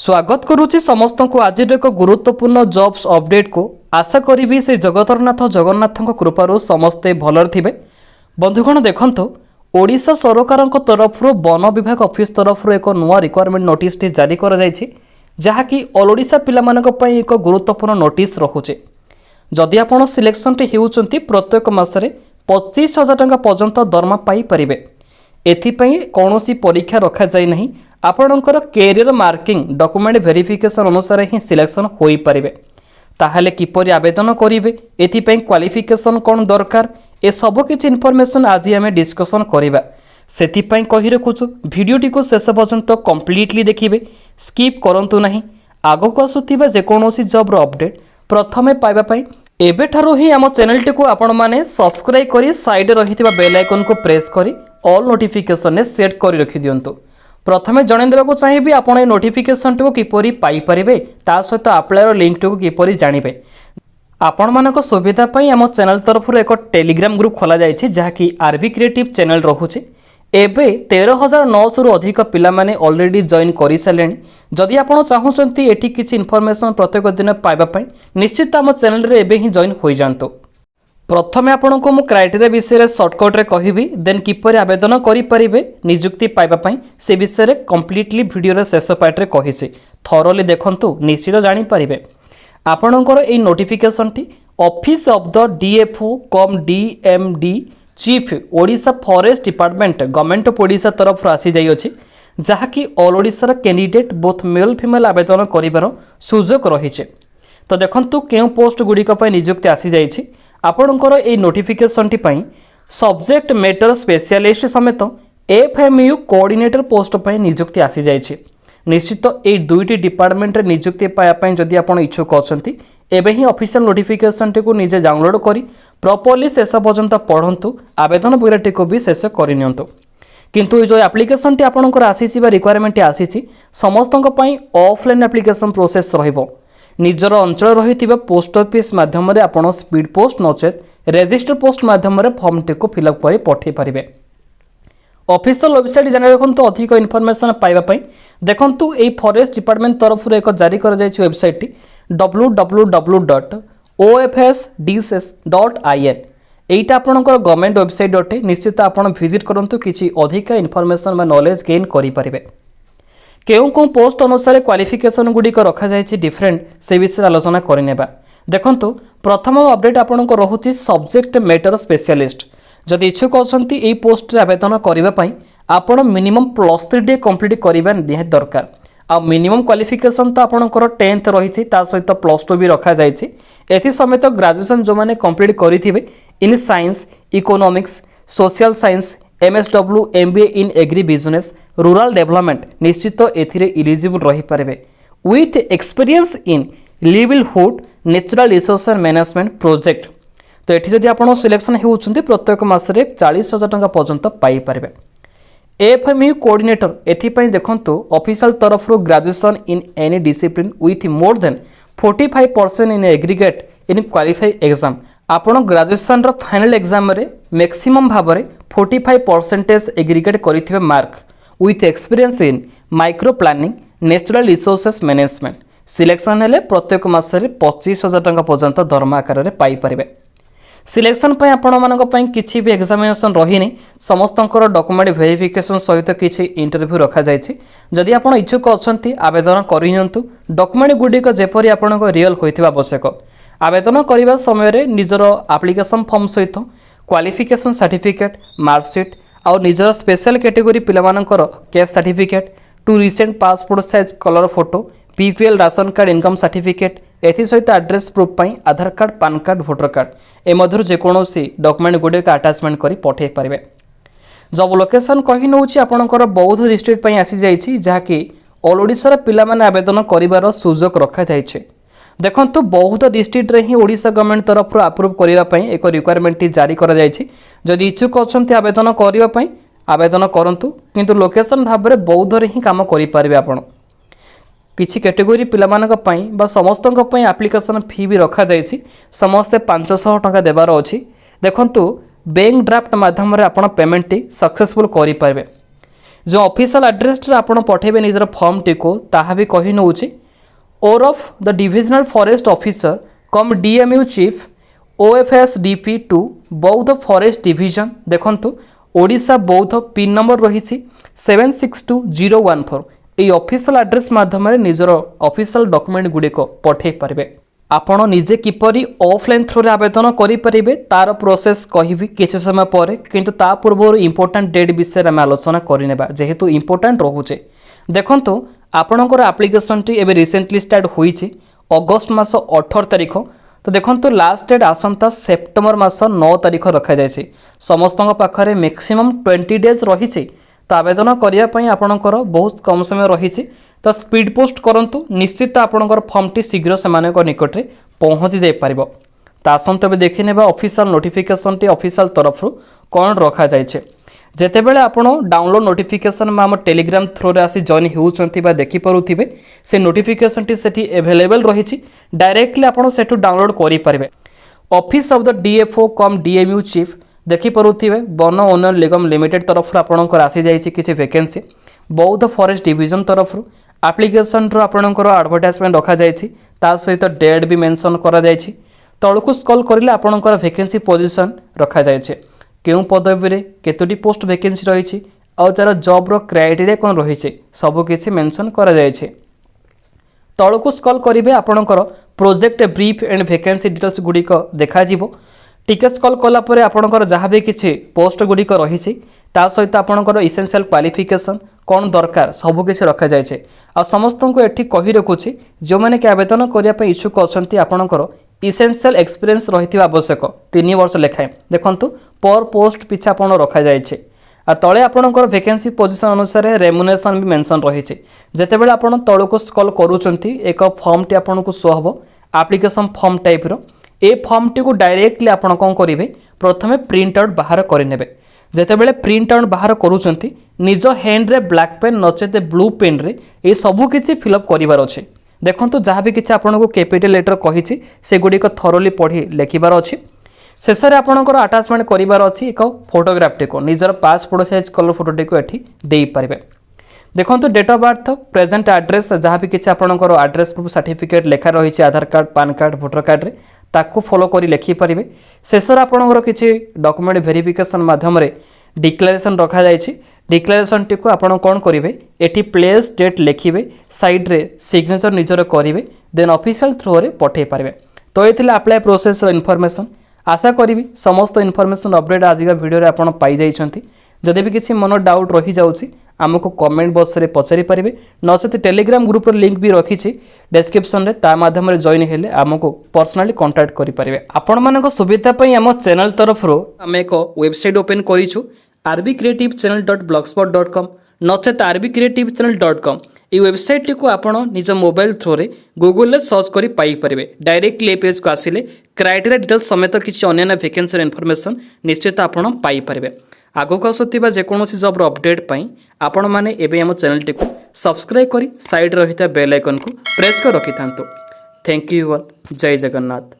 स्वागत करुच्ची समस्त को आज एक गुरुत्वपूर्ण जॉब्स अपडेट को आशा करी से जगतरनाथ जगन्नाथ कृपारू समस्ते भलर थे। बंधुगण देखंतु ओडिशा सरकार तरफ वन विभाग ऑफिस तरफ एक नुआ रिक्वायरमेंट नोटिस जारी कर जहाँकि ऑल ओडिशा पिलामानक एक गुरुत्वपूर्ण नोटिस रखुचे। जदि आपण सिलेक्शन होउचंती प्रत्येक मासरे 25,000 टंका पर्यंत दरमा पाई परिबे। एथिपई कौनसी परीक्षा रखा जाय नहीं। आपणकर कैरियर मार्किंग डॉक्यूमेंट वेरिफिकेशन अनुसार ही सिलेक्शन होई परिबे। ताहले किपरि आवेदन करिवे, एथिपई क्वालिफिकेशन कौन दरकार, ए सब किछि इन्फॉर्मेशन आज आमे डिस्कशन करिबा। सेथिपई कहि रखुछु वीडियोटी को शेष पर्यंत कंप्लीटली देखिबे, स्किप करंतु नहीं। आगो को आसुथिबा जे कोनोसी जॉब रो अपडेट प्रथमे पाइबा पई एबे ठारो ही आम चैनल टी को आपण माने सब्सक्राइब करी साइड रहिथिबा बेल आइकन को प्रेस करी ऑल नोटिफिकेशन ने सेट करी रखि दियंतु। प्रथमे जणाई देबाको चाहिबी आपण ए नोटिफिकेशन टी को किपरि पाई परिबे, ता सहित अप्लाई लिंक टी को किपरि जानिबे। आपण मानको सुविधा पई आम चैनल तरफ एक टेलीग्राम ग्रुप खोला जायछि जहाँकि आरबी क्रिएटिव चैनल रहुछि। एबे 13,900 रु अधिक पिला माने ऑलरेडी जॉइन करि सालेनी। जदि आपण चाहुचंती एठी किछि इन्फॉर्मेशन प्रत्येक दिन पाइबा पई निश्चित आम चैनल रे एबे ही जॉइन होई जांतो। प्रथमे आपण को मु क्राइटेरिया विषय रे शॉर्टकट रे कहिबी, देन किपर आवेदन करि परिबे नियुक्ति पाइबा पई से विषय रे कंप्लीटली वीडियो रे शेष पार्ट रे कहिछि। थॉरोली देखंतु निश्चित जानि परिबे। आपणकर ए नोटिफिकेशन टी office of the DFO cum DMD chief Odisha forest department government of Odisha तरफ आसी जाई अछि, जहाँकि all Odisha candidate both male female आवेदन करिवार सुजोग रहिছে। तो देखंतु केउ पोस्ट गुडिक पय नियुक्ति आसी जाइछि। आपणकर ए नोटिफिकेशन टी पय सब्जेक्ट मैटर स्पेशलिस्ट समेत एफएमयू कोऑर्डिनेटर पोस्ट पय नियुक्ति आसी जाइछि। निश्चित ए दुईटी डिपार्टमेंट रे नियुक्ति पाया पय जदि आपण इच्छुक अछंती एबे ही ऑफिशियल नोटिफिकेशन टी को निजे डाउनलोड करी प्रॉपर्ली शेष पर्यंत पढ़ंतु, आवेदन वगैरह को भी शेष करनियंतु। किंतु जो एप्लिकेशन टी आपणकर आसीछि बा रिक्वायरमेंट टी आसीछि समस्तक पय ऑफलाइन एप्लिकेशन प्रोसेस रहिबो। निजर अंचल रहिथिबा पोस्ट ऑफिस माध्यम रे आपण स्पीड पोस्ट नचेत रजिस्टर पोस्ट माध्यम रे फॉर्म टी को फिलअप करी पठै परिबे। ऑफिशियल वेबसाइट जाने रखंतु अधिक इन्फॉर्मेशन पाइबा पई देखंतु ए फॉरेस्ट डिपार्टमेंट तरफ रे एक जारी कर जायछि वेबसाइट टी www.ofsdss.in। एटा आपनकर गवर्नमेंट वेबसाइट अटे। निश्चित आपण विजिट करंतु किछि अधिक इन्फॉर्मेशन बा नॉलेज गेन करि परिबे। केउ को पोस्ट अनुसार क्वालिफिकेशन गुडी को रखा जायछि डिफरेंट से विषय आलोचना करिनेबा। देखंतु प्रथम अपडेट आपनकर रहुछि सब्जेक्ट मैटर स्पेशलिस्ट। जदि इच्छुक अछंती ए पोस्ट रे आवेदन करिबा पई आपण मिनिमम +3 डे कंप्लीट करिबा निहात दरकार। आ मिनिमम क्वालिफिकेशन तो आपनकर 10th रहिछि, ता सहित +2 भी रखा जायछि। एथि समेत ग्रेजुएशन जो माने कंप्लीट करिथिबे in science economics social science MSW MBA in agri business rural development निश्चित एथिरे इलिजिबल रहि पारबे with experience in livelihood natural resource management project. तो एठी जदि आपण सिलेक्शन हेउछन्ती प्रत्येक मासरे 40,000 टंका पर्यंत पाई पारबे। एफएमयू कोऑर्डिनेटर एथिपई देखंतु ऑफिशियल तरफ graduation in any discipline with more than 45% in aggregate in qualify exam. आपण ग्रेजुएशन रो फाइनल एग्जाम रे मैक्सिमम भाव रे 45% एग्रीगेट करिथिबे mark with experience in micro planning natural resources management. Selection हेले प्रत्येक मासरे 25,000 टंका पर्यंत दरमा आकार रे पाई परिबे। सिलेक्शन पय आपण मानक पय किछि भी एग्जामिनेशन रहिनी, समस्तंकर डॉक्यूमेंट वेरिफिकेशन सहित किछि इंटरव्यू रखा जायछि। जदि आपण इच्छुक अछंती आवेदन करियंतु। डॉक्यूमेंट गुडी को जेपरि आपणक रियल होइथिबा आवश्यक। आवेदन करिबा समय रे निजर एप्लिकेशन फॉर्म सहित क्वालिफिकेशन सर्टिफिकेट मार्कशीट आ निजर स्पेशल कैटेगरी पिला मानकर caste certificate 2 recent passport size colour photo PPL ration card income certificate एथि सहित एड्रेस प्रूफ पई Aadhaar card PAN card voter card ए मधुर जेकोसी डॉक्यूमेंट गुडी का अटैचमेंट करी पठे पारिबे। जब लोकेशन कहि नउछि आपनकर बौद्ध डिस्ट्रिक्ट पई आसी जाइछि, जहाँकि ऑल ओडिशा रे पिला माने आवेदन करिवार सुजोग रखा जाइछि। देखंतु बौद्ध डिस्ट्रिक्ट रे ही ओडिशा गवर्नमेंट तरफ अप्रूव करिवा पई एक रिक्वायरमेंट जारी करा जाइछि। जदि इच्छुक अछंती आवेदन करिवा पई आवेदन करंतु, किंतु लोकेशन भाबरे बौद्ध रे ही काम करि पारिबे। आपण किछि कैटेगरी पिलामानक पई बा समस्तक पई एप्लिकेशन फी भी रखा जाइछि। समस्ते 500 टंका देबार अछि। देखंतु बैंक ड्राफ्ट माध्यम रे आपण पेमेंट सक्सेसफुल करि पारबे। जो ऑफिशियल एड्रेस आपण पठेबे निजर फॉर्म टी को ताहा भी कही नउछि ओर of the divisional forest officer cum DMU chief OFSDP 2 बौद्ध फॉरेस्ट डिविजन देखंतु ओडिशा बौद्ध पिन नंबर रही 762014 এই ऑफिशियल एड्रेस माध्यम निजर ऑफिशियल डॉक्यूमेंट गुड़िक पठे पारे। आपण निजे किपरि ऑफलाइन थ्रू रे आवेदन करि परिबे तार प्रोसेस कहिबी किछि समय पर, किंतु ता पूर्व इंपोर्टेंट डेट विषय में आलोचना करिनेबा जेहेतु इंपोर्टेंट रहुचे। देखंतु आपणकर एप्लिकेशन टी एबे रिसेंटली स्टार्ट होईछि अगस्त मास 18 तारिख। तो देखंतु लास्ट डेट आसंता सेप्टेम्बर मास 9 तारिख रखा जायछि। समस्तଙ୍କ पाखरे मैक्सिमम 20 डेज रहिछि। तो आवेदन करिया पई आपणकर बहुत कम समय रहिछि। तो स्पीड पोस्ट करंतु, निश्चित आपणकर फॉर्म टी शीघ्र सेमानक निकट रे पहुंची जाय परिबो। तो आसंता देखिनेबा ऑफिशियल नोटिफिकेशन टी ऑफिशियल तरफ रु कोन रखा जायछि। जेतेबेले आपण डाउनलोड नोटिफिकेशन में आम टेलीग्राम थ्रू रे आसी जॉइन होउछंती बा देखि परुथिबे से नोटिफिकेशन टी सेठी अवेलेबल रहिछि। डायरेक्टली आपण सेठु डाउनलोड करि परिबे। Office of the DFO cum DMU chief देखि परुथिबे वन ओनर निगम लिमिटेड तरफ रु आपणकर आसी जायछि किछि वैकेंसी। बौद्ध फॉरेस्ट डिविजन तरफ रु एप्लिकेशन रो आपणकर एडवर्टाइजमेंट रखा जायछि। ता सहित डेट भी मेंशन करा जायछि। तळकु स्क्रॉल करिले आपणकर वैकेंसी पोजीशन रखा जायछि। केउं पदवी रे केतोटी पोस्ट वैकेंसी रही और तार जॉब रो क्राइटेरिया कोन रही सब किछि मेंशन करा जायछि। तळकु स्क्रॉल करिवे आपणकर project brief and vacancy details गुड़िक देखा जिवो। टिके स्क्रॉल कला परे आपणकर जहाँ भी किछि पोस्ट गुड़िक रही ता सहित आपणकर इसेंशियल क्वालिफिकेशन कौन दरकार सब किछि रखा जायछि। आ समस्त को एठी कहि रखुछि जो माने के आवेदन करिया पे इच्छुक अछंती आपणकर इसेंशियल एक्सपीरियंस रही आवश्यक 3 वर्ष लेखाएं देखंतु पर पोस्ट पिछा आपण रखा जायछि। आ तळे आपणकर वैकेंसी पोजीशन अनुसार रेम्युनरेशन भी मेंशन रही जेतेबेले आपण तळको स्क्रॉल करूचंती एक फॉर्म टी आपण को शो हबो एप्लिकेशन फॉर्म टाइप रो। ए फॉर्म टी को डायरेक्टली आपण कोन करिवे प्रथमे प्रिंट आउट बाहर करिनेबे। जेतेबेले प्रिंट आउट बाहर करूचंती निज हैंड रे ब्लैक पेन नचेते ब्लू पेन रे ए सबु किछि फिलअप करिवार अछि। देखंतु जहाँ भी किछि आपनको कैपिटल लेटर कहिछि से गुडी को थरोली पढ़ी लेखिबार अछि। शेषरे आपणकर अटैचमेंट करिवार अछि एक फोटोग्राफ टी को निजर पासपोर्ट साइज कलर फोटो टी को एठी देई परिबे। देखंतु date of birth present address जहाँ भी किछि आपणकर एड्रेस प्रूफ सर्टिफिकेट लेखा रही Aadhaar card PAN card voter card रे ताकू फॉलो करी लेखि परिबे। शेषरे आपणकर किछि डॉक्यूमेंट वेरिफिकेशन माध्यम रे डिक्लेरेशन रखा जायछि। डिक्लेरेशन टी को आपण कोन करिवे एठी प्लेस डेट लिखिबे साइड रे सिग्नेचर निजर करिवे देन ऑफिशियल थ्रू रे पठे पारिबे। तो एथिले अप्लाई प्रोसेस रो इन्फॉर्मेशन आशा करिवि समस्त इन्फॉर्मेशन अपडेट आजिका वीडियो रे आपण पाई जाइछंती। जदि भी किसी मन डाउट रही जाउछि आमको कमेंट बॉक्स रे पचारि पारिबे नचेत टेलीग्राम ग्रुप रो लिंक भी रखिछि डिस्क्रिप्शन रे ता माध्यम रे जॉइन हेले आमको पर्सनली कांटेक्ट करि पारिबे। आपण मानको सुविधा पई हम चैनल तरफ रो हम एक वेबसाइट ओपन करिछु rbcreativechannel.blogspot.com नचेत rbcreativechannel.com ये वेबसाइट टी को आपण निज मोबाइल थ्रू रे गूगल ले सर्च करी पाई परिबे। डायरेक्टली पेज को आसिले क्राइटेरिया डिटेल्स समेत किछि अन्य वैकेंसी इन्फॉर्मेशन निश्चित आपण पाई परिबे। आगो को आसुथिबा जे कोनोसी जॉब रो अपडेट पई आपण माने एबे हम चैनल टी को सब्सक्राइब करी साइड रहिता बेल आइकन को प्रेस कर रखिथांतो। Thank you all. जय जगन्नाथ।